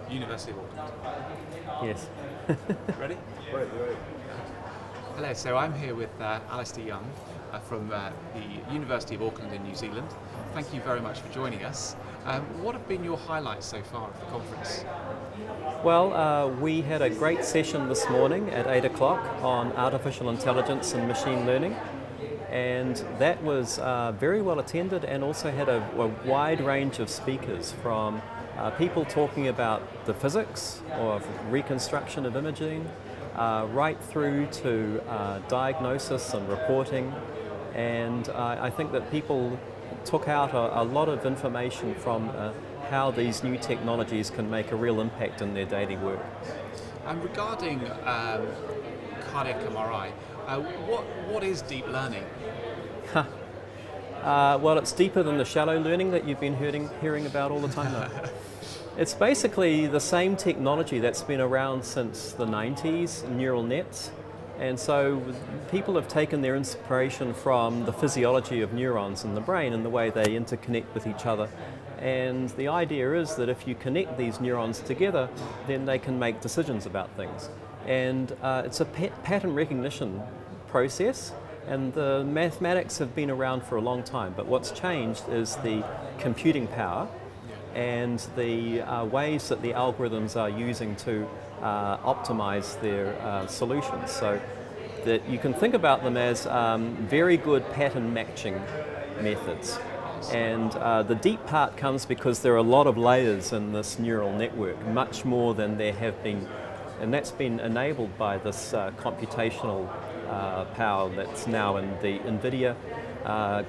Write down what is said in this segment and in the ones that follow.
University of Auckland. Yes. Ready? Right. Hello, so I'm here with Alistair Young from the University of Auckland in New Zealand. Thank you very much for joining us. What have been your highlights so far of the conference? Well, we had a great session this morning at 8 o'clock on artificial intelligence and machine learning, and that was very well attended and also had a wide range of speakers from people talking about the physics of reconstruction of imaging, right through to diagnosis and reporting, and I think that people took out a lot of information from how these new technologies can make a real impact in their daily work. And regarding cardiac MRI, what is deep learning? Well, it's deeper than the shallow learning that you've been hearing about all the time though. It's basically the same technology that's been around since the 90s, neural nets. And so people have taken their inspiration from the physiology of neurons in the brain and the way they interconnect with each other. And the idea is that if you connect these neurons together, then they can make decisions about things. And it's a pattern recognition process, and the mathematics have been around for a long time. But what's changed is the computing power and the ways that the algorithms are using to optimize their solutions. So that you can think about them as very good pattern matching methods. And the deep part comes because there are a lot of layers in this neural network, much more than there have been, and that's been enabled by this computational power that's now in the NVIDIA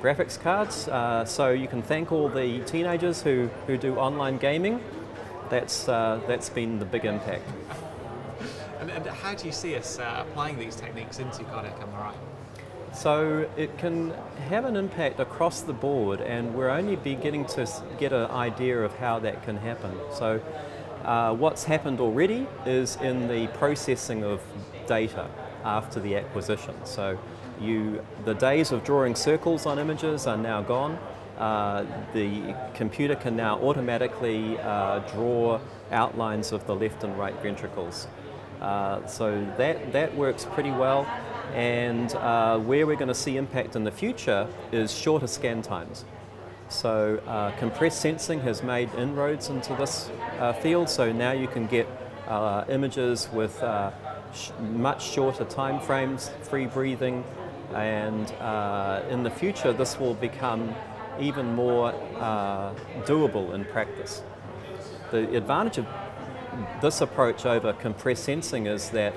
graphics cards. So you can thank all the teenagers who do online gaming. That's been the big impact. And how do you see us applying these techniques into cardiac MRI? So it can have an impact across the board, and we're only beginning to get an idea of how that can happen. So what's happened already is in the processing of data after the acquisition. So the days of drawing circles on images are now gone. The computer can now automatically draw outlines of the left and right ventricles. So that works pretty well, and where we're going to see impact in the future is shorter scan times. So compressed sensing has made inroads into this field, so now you can get images with much shorter time frames, free breathing, and in the future this will become even more doable in practice. The advantage of this approach over compressed sensing is that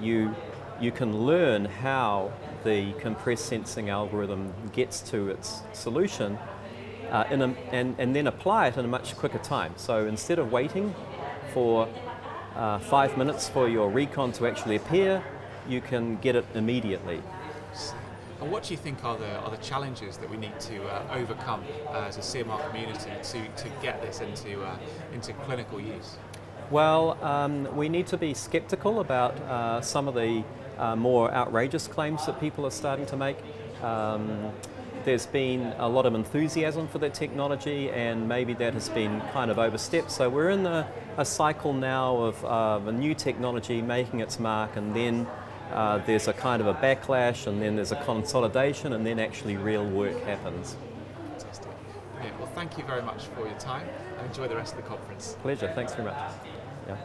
you can learn how the compressed sensing algorithm gets to its solution and then apply it in a much quicker time. So instead of waiting for 5 minutes for your recon to actually appear, you can get it immediately. And what do you think are the challenges that we need to overcome as a CMR community to get this into clinical use? Well, we need to be skeptical about some of the more outrageous claims that people are starting to make. There's been a lot of enthusiasm for that technology, and maybe that has been kind of overstepped. So we're in a cycle now of a new technology making its mark, and then there's a kind of a backlash, and then there's a consolidation, and then actually real work happens. Fantastic. Brilliant. Well, thank you very much for your time, and enjoy the rest of the conference. Pleasure. Thanks very much. Yeah.